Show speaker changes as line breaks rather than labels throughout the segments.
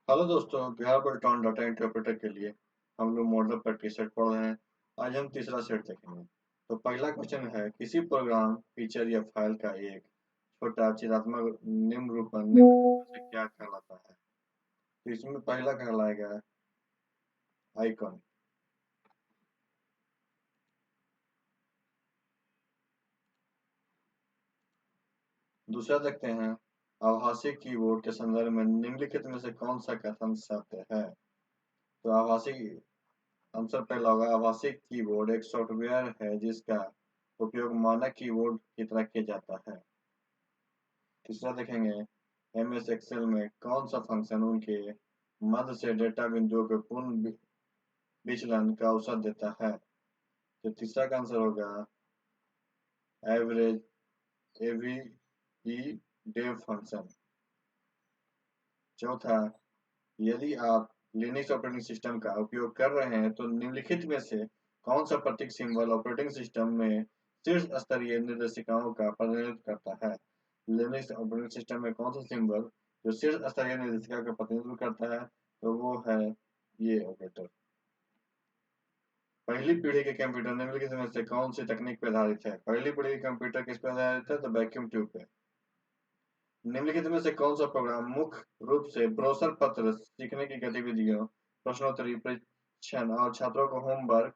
Hello दोस्तों, Bihar बोल्टॉन data interpreter के लिए हम लोग मॉडल प्रैक्टिस सेट पढ़ रहे हैं। आज हम तीसरा सेट देखेंगे। तो पहला क्वेश्चन है, किसी प्रोग्राम फीचर या फाइल का एक छोटा चित्रात्मक निम्न रूप में निम्न से क्या कहलाता है। तो इसमें पहला कहलाएगा आइकन। दूसरा देखते हैं, आभासी कीबोर्ड के संदर्भ में निम्नलिखित में से कौन सा कथन सत्य है। तो आभासी आंसर पहला होगा, आभासी कीबोर्ड एक सॉफ्टवेयर है जिसका उपयोग मानक कीबोर्ड की तरह किया जाता है। तीसरा देखेंगे, एमएस एक्सेल में कौन सा फंक्शन उनके मध्य से डेटा बिंदुओं के पूर्ण विचलन का अवसर देता है। तो तीसरा का आंसर होगा एवरेज एवी डेव फंक्शन। चौथा, यदि आप लिनक्स ऑपरेटिंग सिस्टम का उपयोग कर रहे हैं तो निम्नलिखित में से कौन सा प्रतीक सिंबल ऑपरेटिंग सिस्टम में शीर्ष स्तरीय निर्देशिकाओं का प्रतिनिधित्व करता है। लिनक्स ऑपरेटिंग सिस्टम में कौन सा सिंबल जो शीर्ष स्तरीय निर्देशिका का प्रतिनिधित्व करता है, तो वो है ये ऑपरेटर। पहली पीढ़ी के कंप्यूटर निम्नलिखित में से कौन सी तकनीक पर आधारित है। पहली पीढ़ी के कंप्यूटर किस पर आधारित है, तो वैक्यूम ट्यूब पे। निम्नलिखित में से कौन सा प्रोग्राम मुख्य रूप से ब्रोशर पत्र, सीखने की गतिविधियों, प्रश्नोत्तरी, परीक्षण और छात्रों को होमवर्क,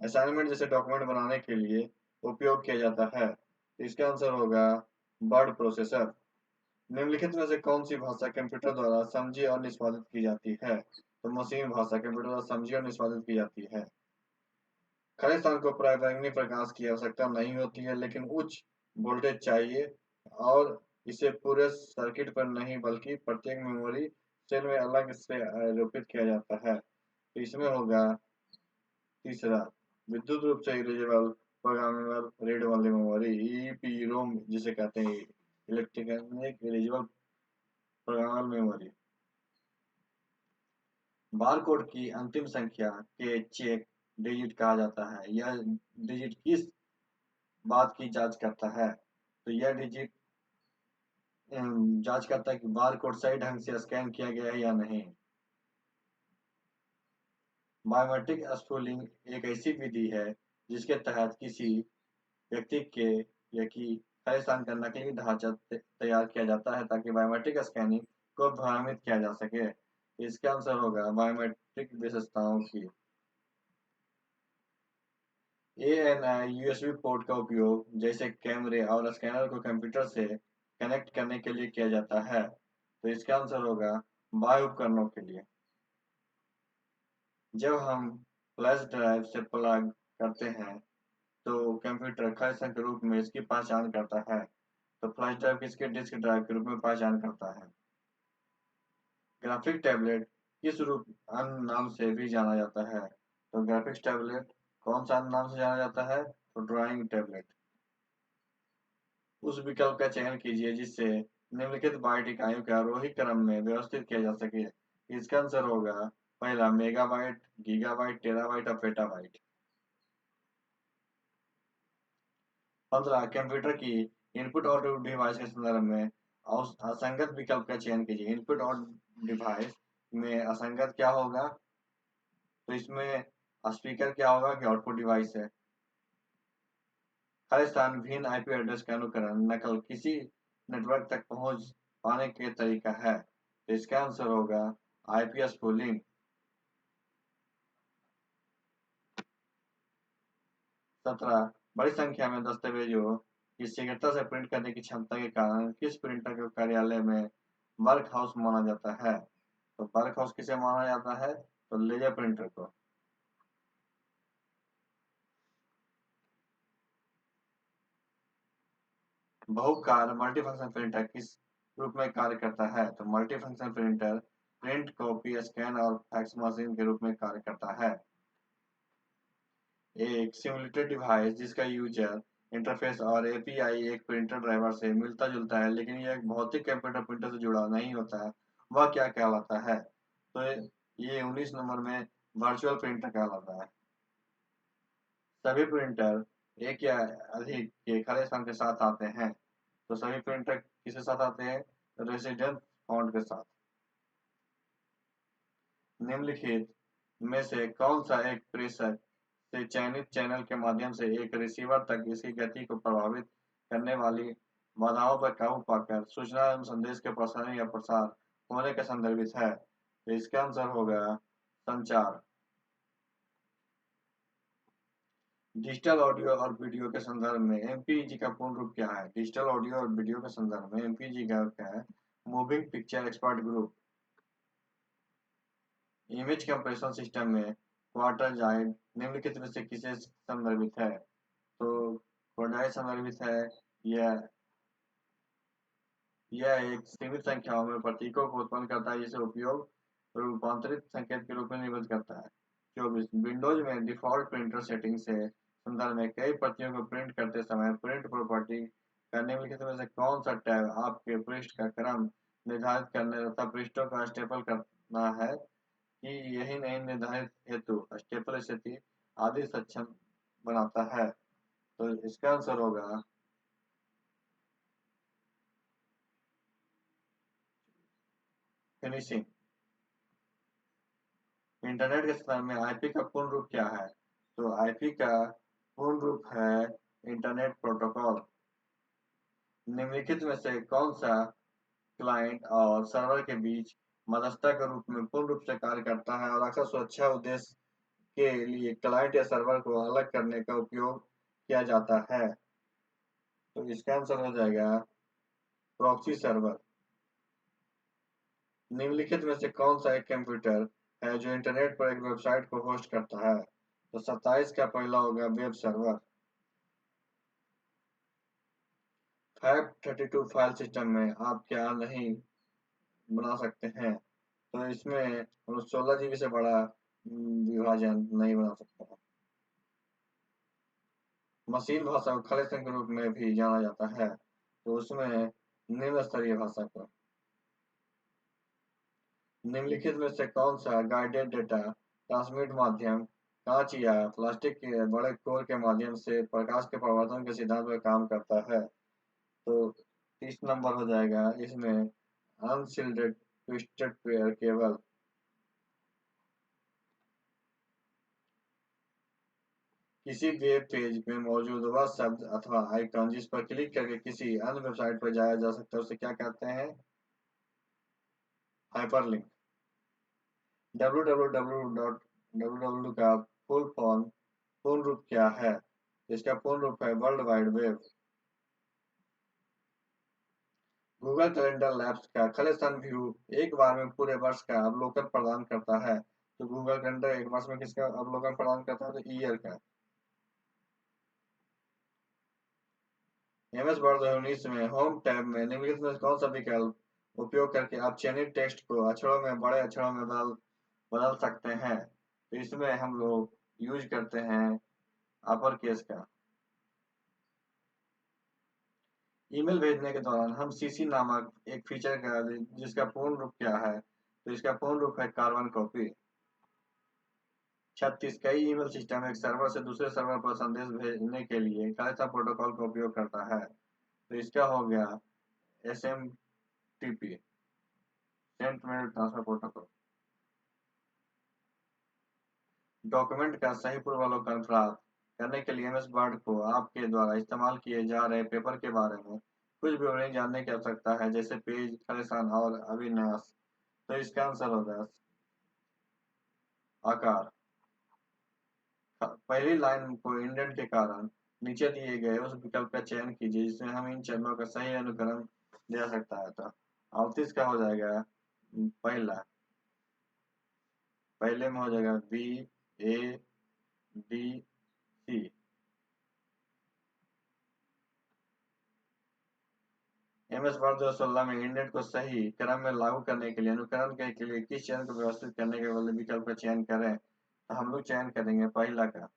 असाइनमेंट जैसे डॉक्यूमेंट बनाने के लिए उपयोग किया जाता है। इसका आंसर होगा वर्ड प्रोसेसर। निम्नलिखित में से कौन सी भाषा कंप्यूटर द्वारा समझी और निष्पादित की जाती है। तो मशीन भाषा कंप्यूटर द्वारा समझी और निष्पादित की जाती है। खड़े स्थान को प्रारंभिक प्रकाश की आवश्यकता नहीं होती है, लेकिन उच्च वोल्टेज चाहिए और इसे पूरे सर्किट पर नहीं बल्कि प्रत्येक मेमोरी सेल में अलग से आरोपित किया जाता है। तो इसमें होगा तीसरा, विद्युत रूप से erasable programmable read only memory, EEPROM जिसे कहते हैं, electrical erasable programmable memory. Barcode की अंतिम संख्या के चेक डिजिट कहा जाता है। यह डिजिट किस बात की जांच करता है, तो यह डिजिट जांच करता है कि बारकोड सही ढंग से स्कैन किया गया है या नहीं। बायोमेट्रिक स्फुलिंग एक ऐसी विधि है जिसके तहत किसी व्यक्ति के या की खड़े स्थान का नकली ढांचा तैयार किया जाता है ताकि बायोमेट्रिक स्कैनिंग को भ्रमित किया जा सके। इसका आंसर होगा बायोमेट्रिक विशेषताओं की। एएनआई यूएसबी पोर्ट का उपयोग जैसे कैमरे और स्कैनर को कंप्यूटर से कनेक्ट करने के लिए किया जाता है। तो इसका आंसर होगा बाह्य उपकरणों के लिए। जब हम फ्लैश ड्राइव से प्लग करते हैं तो कंप्यूटर खड़े के रूप में इसकी पहचान करता है। तो फ्लैश ड्राइव किसके डिस्क ड्राइव के रूप में पहचान करता है। ग्राफिक टैबलेट किस रूप अन्य नाम से भी जाना जाता है। तो ग्राफिक्स टैबलेट कौन सा अन्य नाम से जाना जाता है, तो ड्राइंग टैबलेट। उस विकल्प का चयन कीजिए जिससे निम्नलिखित बाइट इकाइयों के आरोही क्रम में व्यवस्थित किया जा सके। इसका आंसर होगा पहला मेगाबाइट, गीगाबाइट, टेराबाइट और पेटाबाइट। 15, कंप्यूटर की इनपुट और डिवाइस के संदर्भ में असंगत विकल्प का चयन कीजिए। इनपुट और डिवाइस में असंगत क्या होगा, तो इसमें स्पीकर क्या होगा कि आउटपुट डिवाइस है। हर स्थान भिन्न आईपी एड्रेस का अनुकरण नकल किसी नेटवर्क तक पहुंच पाने के तरीका है। तो इसका आंसर होगा आईपी स्पूलिंग। 17, बड़ी संख्या में दस्तावेजों की शीघ्रता से प्रिंट करने की क्षमता के कारण किस प्रिंटर को कार्यालय में वर्क हाउस माना जाता है। तो वर्क हाउस किसे माना जाता है, तो लेजर प्रिंटर को। बहुकार मल्टीफंक्शन प्रिंटर किस रूप में कार्य करता है, तो multifunction printer print, copy, scan और फैक्स मशीन के रूप में कार्य करता है। एक सिमुलेटेड डिवाइस जिसका यूजर इंटरफेस और एपीआई एक प्रिंटर ड्राइवर से मिलता जुलता है लेकिन यह एक भौतिक कंप्यूटर प्रिंटर से जुड़ा नहीं होता है, वह क्या कहलाता है। तो ये 19 नंबर में वर्चुअल प्रिंटर कहलाता है। सभी प्रिंटर एक या अधिक के खड़े स्थान के साथ आते हैं। तो सभी प्रिंटर किसके साथ आते हैं, रेसिडेंट फॉन्ट के साथ। निम्नलिखित में से कौन सा एक प्रेषक से चयनित चैनल के माध्यम से एक रिसीवर तक इसकी गति को प्रभावित करने वाली बाधाओं पर काबू पाकर सूचना एवं संदेश के प्रसारण या प्रसार होने के संदर्भित है? तो इसका आंसर होगा संचार। डिजिटल ऑडियो और वीडियो के संदर्भ में एमपीईजी का पूर्ण रूप क्या है? डिजिटल ऑडियो और वीडियो के संदर्भ में एमपीईजी का क्या है? Moving picture expert group. Image compression system में क्वार्टर जाइड निम्नलिखित में से किसे संदर्भित है? तो क्वार्टाइल संदर्भित है। यह एक सीमित संख्याओं में प्रतीकों को उत्पन्न करता है जिसे उपयोग रूपांतरित संकेत के रूप में निर्मित करता है। 24 विंडोज में डिफॉल्ट प्रिंटर सेटिंग से संदर्भ में कई प्रतियों को प्रिंट करते समय प्रिंट प्रॉपर्टी का निम्नलिखित में से कौन सा टैब आपके पृष्ठ का क्रम निर्धारित करने तथा पृष्ठों का स्टेपल करना है कि यही नहीं निर्धारित हेतु स्टेपल स्थिति आदि सक्षम बनाता है? तो इसका आंसर होगा फिनिशिंग। इंटरनेट के संदर्भ में आईपी का पूर्ण रूप क्या है? तो आईपी का पूर्ण रूप है इंटरनेट प्रोटोकॉल। निम्नलिखित में से कौन सा क्लाइंट और सर्वर के बीच मध्यस्थता के रूप में पूर्ण रूप से कार्य करता है और अक्सर सुरक्षा उद्देश्य के लिए क्लाइंट या सर्वर को अलग करने का उपयोग किया जाता है? तो इसका आंसर हो जाएगा प्रॉक्सी सर्वर। निम्नलिखित में से कौन सा एक कंप्यूटर है जो इंटरनेट पर एक वेबसाइट को होस्ट करता है? तो 27 का पहला होगा web server. FAT32 file system में आप क्या नहीं बना सकते हैं? तो इसमें हम 16 जीबी से बड़ा विभाजन नहीं बना सकते हैं। मशीन भाषा को खाली संख्या के रूप में भी जाना जाता है, तो उसमें निम्न स्तरीय भाषा को। निम्नलिखित में से कौन सा गाइडेड डेटा ट्रांसमिट माध्यम कांच या प्लास्टिक के बड़े कोर के माध्यम से प्रकाश के प्रवर्तन के सिद्धांत पर काम करता है? तो 30 नंबर हो जाएगा इसमें अनशील्डेड ट्विस्टेड पेयर केबल। किसी वेब पेज में मौजूद वह शब्द अथवा आइकन जिस पर क्लिक करके किसी अन्य वेबसाइट पर जाया जा सकता है उसे क्या कहते हैं? हाइपरलिंक। www का पूर्ण रूप क्या है? इसका पूर्ण रूप है world wide web. Google calendar labs का खालिस्तान व्यू एक बार में पूरे वर्ष का अवलोकन प्रदान करता है। तो गूगल कैलेंडर एक वर्ष में किसका अवलोकन प्रदान करता है? तो ईयर का। एमएस वर्ड 2019 में होम टैब में निम्नलिखित में कौन सा विकल्प उपयोग करके आप चयनित टेक्स्ट को अक्षरों में बड़े अक्षरों में बदल सकते हैं? तो इसमें हम लोग यूज करते हैं अपर केस का। ईमेल भेजने के दौरान हम सीसी नामक एक फीचर का जिसका पूर्ण रूप क्या है? तो इसका पूर्ण रूप है कार्बन कॉपी। 36 कई ईमेल सिस्टम एक सर्वर से दूसरे सर्वर पर संदेश भेजने के लिए खालिस्तान प्रोटोकॉल का उपयोग करता है। तो इसका हो गया SMTP, sent mail transfer protocol. Document का सही पूर्वावलोकन प्राप्त करने के लिए एमएस वर्ड को आपके द्वारा इस्तेमाल किए जा रहे पेपर के बारे में कुछ विवरण जानने की आवश्यकता है, जैसे पेज खालिस्तान और अभिन्यास। तो इसका आंसर होगा आकार। पहली लाइन को इंडेंट के कारण नीचे दिए गए उस विकल्प का चयन कीजिए जिसमें हम इन चरणों का सही अनुकरण दे सकता है। तो 38 का हो जाएगा पहला। पहले में हो जाएगा BADC। एमएस वर्ड 2016 में इंडेंट को सही क्रम में लागू करने के लिए अनुकरण के लिए किस चयन को व्यवस्थित करने के बदले विकल्प का चयन करें? तो हम लोग चयन करेंगे पहला का।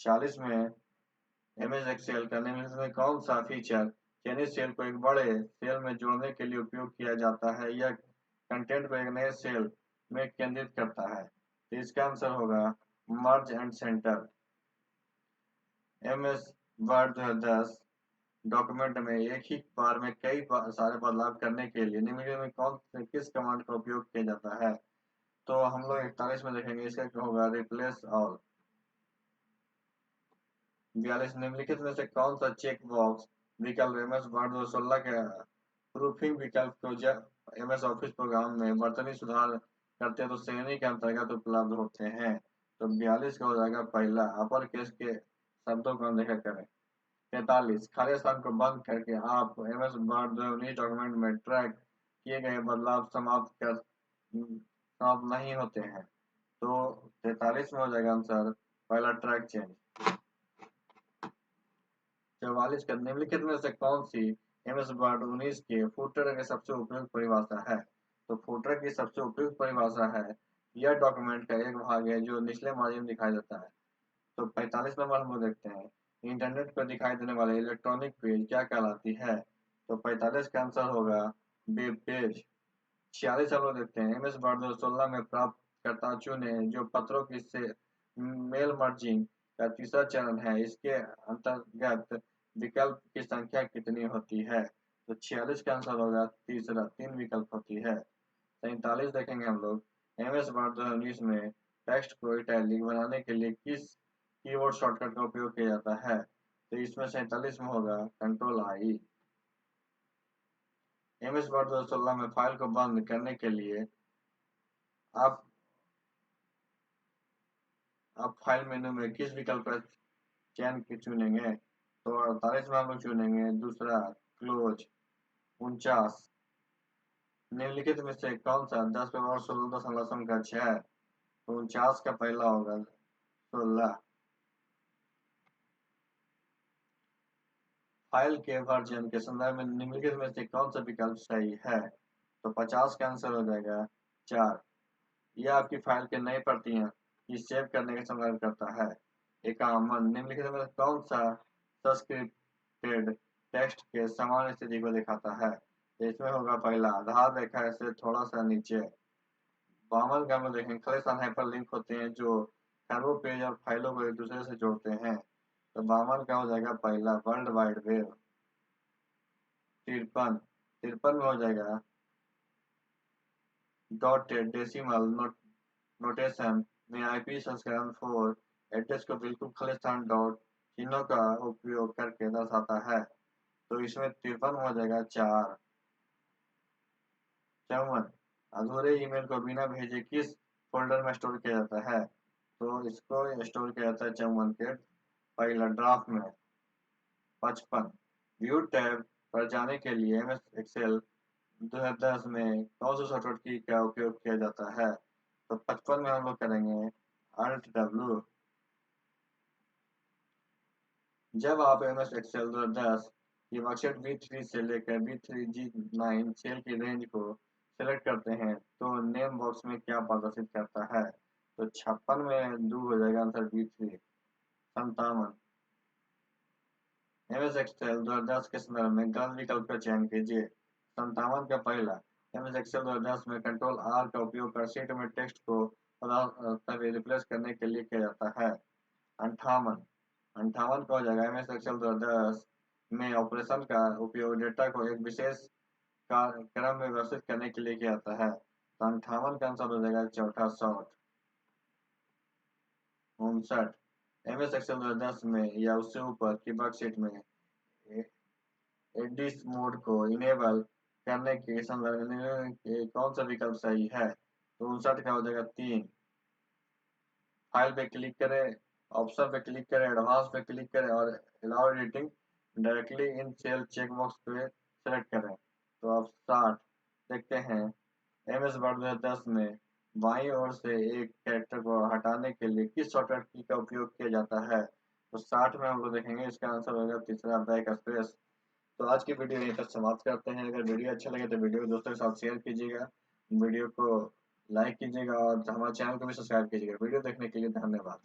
40 में एमएस एक्सेल का निम्नलिखित में कौन सा फीचर चयनित सेल को एक बड़े सेल में जोड़ने के लिए उपयोग किया जाता है? यह कंटेंट को एक नए सेल में केंद्रित करता है। तो इसका आंसर होगा मर्ज and centre. MS word 2010 document में एक ही बार में कई सारे बदलाव करने के लिए निम्नलिखित में किस कमांड का उपयोग किया जाता है? तो हम लोग 41 में देखेंगे, इसका क्या होगा? Replace all. 42, निम्नलिखित में से कौन सा चेक बॉक्स विकल्प एमएस वर्ड 2016 के प्रूफिंग विकल्प को जब एमएस ऑफिस प्रोग्राम में वर्तनी सुधार करते हैं तो श्रेणी के अंतर्गत उपलब्ध होते हैं? तो 42 का हो जाएगा पहला, अपर केस के शब्दों को अनदेखा करें। 43, खाली स्थान को बंद करके आप एमएस वर्ड 2019 डॉक्यूमेंट में ट्रैक किए गए बदलाव समाप्त नहीं होते हैं। तो 43 में हो जाएगा आंसर पहला, ट्रैक चेंज। 44 का निम्नलिखित में से कौन सी एमएस वर्ड 19 के फुटर की सबसे उपयुक्त परिभाषा है? तो फुटर की सबसे उपयुक्त परिभाषा है, यह डॉक्यूमेंट का एक भाग है जो निचले मार्जिन में दिखाई देता है। तो 45 नंबर हम लोग देखते हैं, इंटरनेट पर दिखाई देने वाले इलेक्ट्रॉनिक पेज क्या कहलाती है? तो 45 का आंसर होगा वेब पेज। 46 हम लोग देखते हैं, एमएस वर्ड 2016 में प्राप्तकर्ता चुने जो पत्रों की से मेल मर्जिंग का तीसरा चरण है, इसके अंतर्गत विकल्प की संख्या कितनी होती है? तो 46 का आंसर होगा तीसरा, 3 विकल्प होती है। 47 देखेंगे हम लोग, एमएस वर्ड 2019 में टेक्स्ट को इटैलिक बनाने के लिए किस कीबोर्ड शॉर्टकट का उपयोग किया जाता है? तो इसमें 47 में होगा कंट्रोल आई। एमएस वर्ड 2016 में फाइल को बंद करने के लिए आप फाइल मेनू में किस विकल्प का चयन चुनेंगे? तो 48 में हम लोग चुनेंगे दूसरा, क्लोज। 49, निम्नलिखित में से कौन सा 10 पे और 16.6? तो 49 का पहला होगा 16। फाइल के वर्जन के संदर्भ में निम्नलिखित में से कौन सा विकल्प सही है? तो 50 का आंसर हो जाएगा 4। यह आपकी फाइल के नई प्रतियां की सेव करने का संदर्भ करता है। 51, निम्नलिखित में कौन सा सब्सक्रिप्टेड टेक्स्ट के समान स्थिति को दिखाता है? तो इसमें होगा पहला, आधार रेखा से थोड़ा सा नीचे। 52 का हम देखें, खाली स्थान हाइपरलिंक होते हैं जो खरबों पेज और फाइलों को एक दूसरे से जोड़ते हैं। तो 52 का हो जाएगा पहला, वर्ल्ड वाइड वेब। 53 में हो जाएगा डॉटेड डेसिमल नोटेशन में आईपी संस्करण 4 एड्रेस को बिल्कुल खाली स्थान डॉट चिन्हों का उपयोग करके दर्शाता है। तो इसमें 53 में हो जाएगा 4। 54, अधूरे ईमेल को बिना भेजे किस फोल्डर में स्टोर किया जाता है? तो इसको स्टोर किया जाता है 54 के पहला, ड्राफ्ट में। 55, व्यू टैब पर जाने के लिए एमएस एक्सेल 2010 में कौन सी शॉर्टकट की का उपयोग किया जाता है? तो 55 में हम लोग करेंगे Alt W। जब आप एमएस एक्सेल 2010 की वर्कशीट B3 से लेकर B3G9 सेल की रेंज को सेलेक्ट करते हैं तो नेम बॉक्स में क्या प्रदर्शित करता है? तो 56 में 2 हो जाएगा आंसर B3। 57, एमएस एक्सेल 2010 के संदर्भ में गलत विकल्प का चयन कीजिए। 57 का पहला, एमएस एक्सेल 2010 में कंट्रोल आर का उपयोग कर शीट में टेक्स्ट को तभी रिप्लेस करने के लिए किया जाता है। 58, 58 का हो जाएगा, एमएस एक्सेल 2010 में ऑपरेशन का उपयोग डेटा को एक विशेष क्रम में व्यवस्थित करने के लिए किया जाता है। तो 58 का आंसर हो जाएगा चौथा, शॉर्ट। 59, एमएस एक्सेल 2010 में या उससे ऊपर की वर्कशीट में एडिट मोड को इनेबल करने के संदर्भ में कौन सा विकल्प सही है? तो 59 का हो जाएगा 3। फाइल पे क्लिक करें, ऑप्शन पे क्लिक करें, एडवांस पे क्लिक करें और allow editing directly in cell check box पे सेलेक्ट करें। तो अब 60 देखते हैं, एमएस वर्ड 2010 में बाईं ओर से एक कैरेक्टर को हटाने के लिए किस शॉर्टकट की का उपयोग किया जाता है? तो 60 में हम लोग देखेंगे, इसका आंसर होगा तीसरा, बैक स्पेस। तो आज की वीडियो यहीं तक समाप्त करते हैं। अगर वीडियो अच्छा लगे तो वीडियो को दोस्तों के साथ शेयर कीजिएगा, वीडियो को लाइक कीजिएगा और हमारे चैनल को भी सब्सक्राइब कीजिएगा। वीडियो देखने के लिए धन्यवाद।